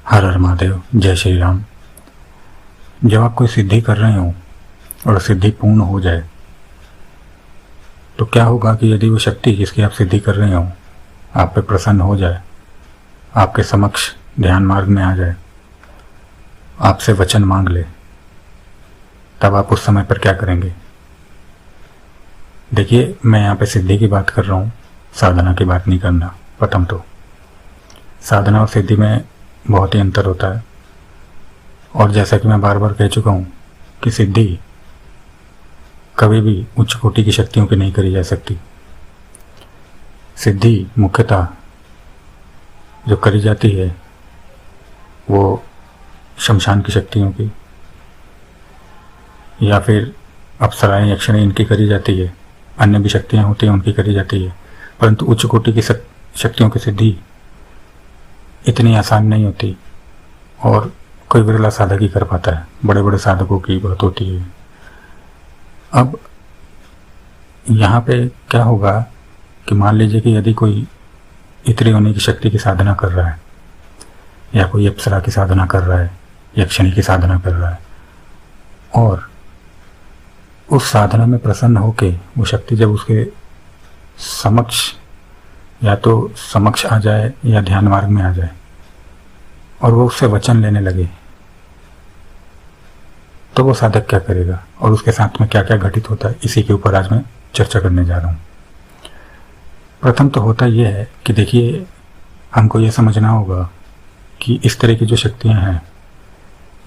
हर हर महादेव, जय श्री राम। जब आप कोई सिद्धि कर रहे हो और सिद्धि पूर्ण हो जाए तो क्या होगा कि यदि वो शक्ति जिसकी आप सिद्धि कर रहे हो आप पे प्रसन्न हो जाए, आपके समक्ष ध्यान मार्ग में आ जाए, आपसे वचन मांग ले, तब आप उस समय पर क्या करेंगे? देखिए, मैं यहाँ पे सिद्धि की बात कर रहा हूँ, साधना की बात नहीं करना। प्रथम तो साधना और सिद्धि में बहुत ही अंतर होता है, और जैसा कि मैं बार बार कह चुका हूँ कि सिद्धि कभी भी उच्च कोटि की शक्तियों की नहीं करी जा सकती। सिद्धि मुख्यतः जो करी जाती है वो शमशान की शक्तियों की या फिर अप्सराएं यक्षिणी इनकी करी जाती है, अन्य भी शक्तियाँ होती हैं उनकी करी जाती है। परंतु उच्च कोटि की शक्तियों की सिद्धि इतनी आसान नहीं होती और कोई विरला साधक ही कर पाता है, बड़े बड़े साधकों की बात होती है। अब यहाँ पे क्या होगा कि मान लीजिए कि यदि कोई इतनी होने की शक्ति की साधना कर रहा है या कोई अप्सरा की साधना कर रहा है, यक्षिणी की साधना कर रहा है, और उस साधना में प्रसन्न होके वो शक्ति जब उसके समक्ष या तो समक्ष आ जाए या ध्यान मार्ग में आ जाए और वो उससे वचन लेने लगे, तो वो साधक क्या करेगा और उसके साथ में क्या क्या घटित होता है, इसी के ऊपर आज मैं चर्चा करने जा रहा हूँ। प्रथम तो होता यह है कि देखिए, हमको ये समझना होगा कि इस तरह की जो शक्तियाँ हैं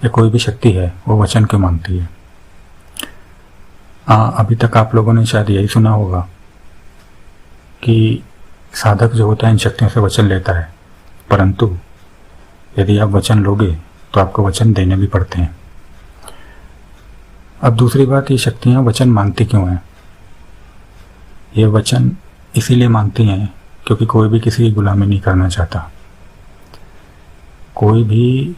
या कोई भी शक्ति है वो वचन क्यों मांगती है। अभी तक आप लोगों ने शायद यही सुना होगा कि साधक जो होता है इन शक्तियों से वचन लेता है, परंतु यदि आप वचन लोगे तो आपको वचन देने भी पड़ते हैं। अब दूसरी बात, ये शक्तियाँ वचन मांगती क्यों हैं? ये वचन इसीलिए मांगती हैं क्योंकि कोई भी किसी की गुलामी नहीं करना चाहता, कोई भी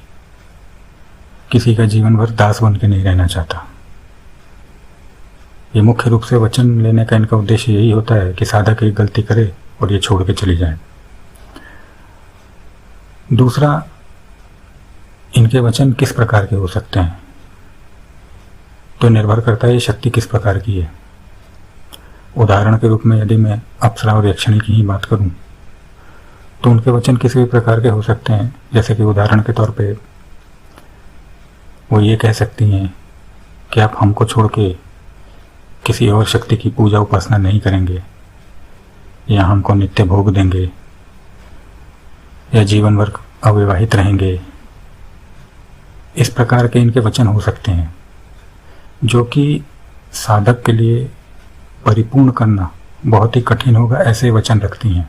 किसी का जीवन भर दास बन के नहीं रहना चाहता। ये मुख्य रूप से वचन लेने का इनका उद्देश्य यही होता है कि साधक एक गलती करे और ये छोड़ के चली जाए। दूसरा, इनके वचन किस प्रकार के हो सकते हैं तो निर्भर करता है ये शक्ति किस प्रकार की है। उदाहरण के रूप में यदि मैं अप्सरा और यक्षिणी की ही बात करूं तो उनके वचन किसी भी प्रकार के हो सकते हैं। जैसे कि उदाहरण के तौर पे वो ये कह सकती हैं कि आप हमको छोड़ के किसी और शक्ति की पूजा उपासना नहीं करेंगे, या हमको नित्य भोग देंगे, या जीवन भर अविवाहित रहेंगे। इस प्रकार के इनके वचन हो सकते हैं जो कि साधक के लिए परिपूर्ण करना बहुत ही कठिन होगा, ऐसे वचन रखती हैं।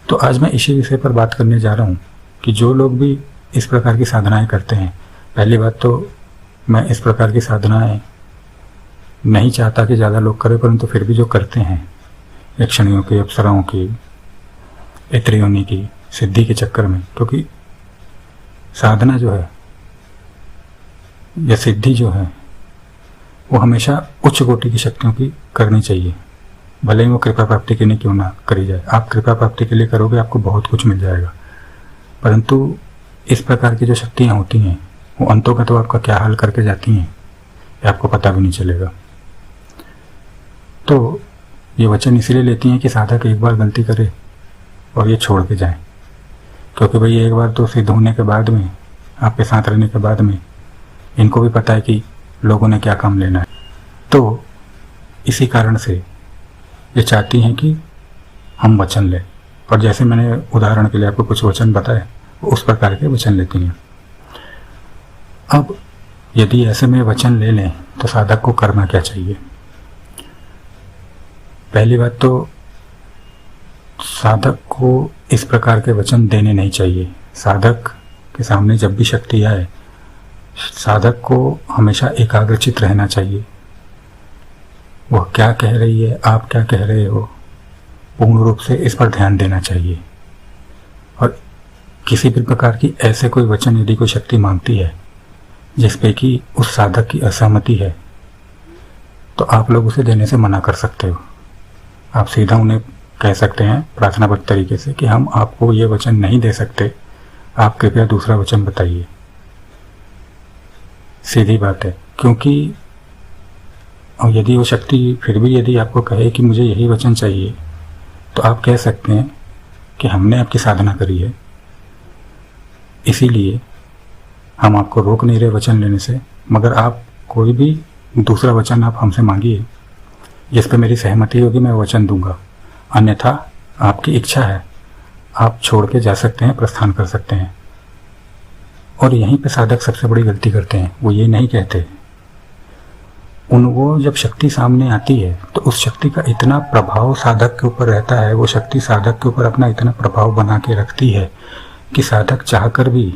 तो आज मैं इसी विषय पर बात करने जा रहा हूँ कि जो लोग भी इस प्रकार की साधनाएं करते हैं, पहली बात तो मैं इस प्रकार की साधनाएं नहीं चाहता कि ज़्यादा लोग करें, परंतु फिर भी जो करते हैं यक्षिणियों की, अप्सराओं की, इत्रियोनी की सिद्धि के चक्कर में, क्योंकि साधना जो है या सिद्धि जो है वो हमेशा उच्च कोटि की शक्तियों की करनी चाहिए, भले ही वो कृपा प्राप्ति के लिए क्यों ना करी जाए। आप कृपा प्राप्ति के लिए करोगे, आपको बहुत कुछ मिल जाएगा, परंतु इस प्रकार की जो शक्तियाँ होती हैं वो अंतों का तो आपका क्या हाल करके जाती हैं ये आपको पता भी नहीं चलेगा। तो ये वचन इसीलिए लेती हैं कि साधक एक बार गलती करे और ये छोड़ के जाए, क्योंकि भाई एक बार तो सिद्ध होने के बाद में, आपके साथ रहने के बाद में इनको भी पता है कि लोगों ने क्या काम लेना है। तो इसी कारण से ये चाहती हैं कि हम वचन लें, और जैसे मैंने उदाहरण के लिए आपको कुछ वचन बताए उस प्रकार के वचन लेती हैं। अब यदि ऐसे में वचन ले लें तो साधक को करना क्या चाहिए? पहली बात तो साधक को इस प्रकार के वचन देने नहीं चाहिए। साधक के सामने जब भी शक्ति आए, साधक को हमेशा एकाग्रचित रहना चाहिए। वह क्या कह रही है, आप क्या कह रहे हो, पूर्ण रूप से इस पर ध्यान देना चाहिए। और किसी भी प्रकार की ऐसे कोई वचन यदि कोई शक्ति मांगती है जिस पे कि उस साधक की असहमति है, तो आप लोग उसे देने से मना कर सकते हो। आप सीधा उन्हें कह सकते हैं प्रार्थनाबद्ध तरीके से कि हम आपको ये वचन नहीं दे सकते, आप कृपया दूसरा वचन बताइए। सीधी बात है, क्योंकि और यदि वो शक्ति फिर भी यदि आपको कहे कि मुझे यही वचन चाहिए, तो आप कह सकते हैं कि हमने आपकी साधना करी है, इसीलिए हम आपको रोक नहीं रहे वचन लेने से, मगर आप कोई भी दूसरा वचन आप हमसे मांगिए जिस पे मेरी सहमति होगी, मैं वचन दूंगा। अन्यथा आपकी इच्छा है, आप छोड़ के जा सकते हैं, प्रस्थान कर सकते हैं। और यहीं पे साधक सबसे बड़ी गलती करते हैं, वो ये नहीं कहते। वो जब शक्ति सामने आती है तो उस शक्ति का इतना प्रभाव साधक के ऊपर रहता है, वो शक्ति साधक के ऊपर अपना इतना प्रभाव बना के रखती है कि साधक चाहकर भी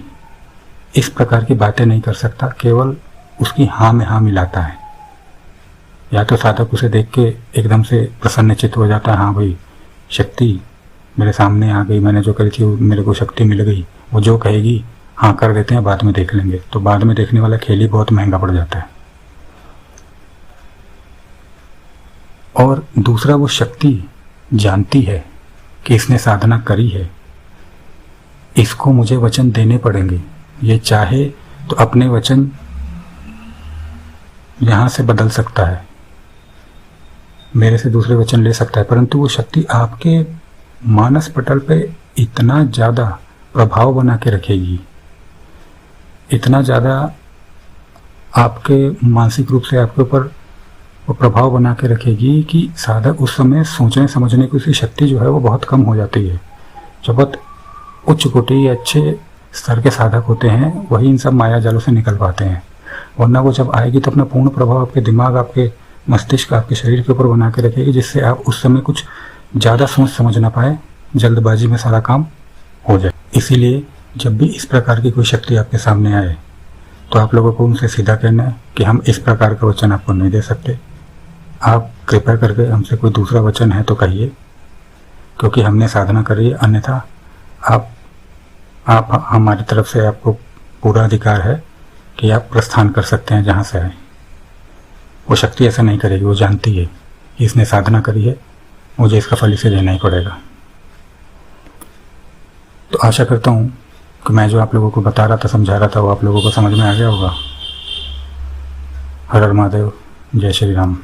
इस प्रकार की बातें नहीं कर सकता, केवल उसकी हाँ में हाँ मिलाता है। या तो साधक उसे देख के एकदम से प्रसन्नचित्त हो जाता है, हाँ भाई शक्ति मेरे सामने आ गई, मैंने जो करी थी मेरे को शक्ति मिल गई, वो जो कहेगी हाँ कर देते हैं, बाद में देख लेंगे। तो बाद में देखने वाला खेल ही बहुत महंगा पड़ जाता है। और दूसरा, वो शक्ति जानती है कि इसने साधना करी है, इसको मुझे वचन देने पड़ेंगे। ये चाहे तो अपने वचन यहाँ से बदल सकता है, मेरे से दूसरे वचन ले सकता है, परंतु वो शक्ति आपके मानस पटल पे इतना ज़्यादा प्रभाव बना के रखेगी, इतना ज़्यादा आपके मानसिक रूप से आपके ऊपर वो प्रभाव बना के रखेगी कि साधक उस समय सोचने समझने की उसकी शक्ति जो है वो बहुत कम हो जाती है। जो बहुत उच्च कोटि अच्छे स्तर के साधक होते हैं वही इन सब माया जालों से निकल पाते हैं, वरना वो जब आएगी तो अपना पूर्ण प्रभाव आपके दिमाग, आपके मस्तिष्क, आपके शरीर के ऊपर बना के रखेगी, जिससे आप उस समय कुछ ज़्यादा सोच समझ ना पाए, जल्दबाजी में सारा काम हो जाए। इसीलिए जब भी इस प्रकार की कोई शक्ति आपके सामने आए तो आप लोगों को उनसे सीधा कहना है कि हम इस प्रकार का वचन आपको नहीं दे सकते, आप कृपया करके हमसे कोई दूसरा वचन है तो कहिए, क्योंकि हमने साधना करी है। अन्यथा आप हमारी तरफ से आपको पूरा अधिकार है कि आप प्रस्थान कर सकते हैं जहाँ से आए। वो शक्ति ऐसा नहीं करेगी, वो जानती है कि इसने साधना करी है, मुझे इसका फल इसे देना ही पड़ेगा। तो आशा करता हूँ कि मैं जो आप लोगों को बता रहा था, समझा रहा था, वो आप लोगों को समझ में आ गया होगा। हर हर महादेव, जय श्री राम।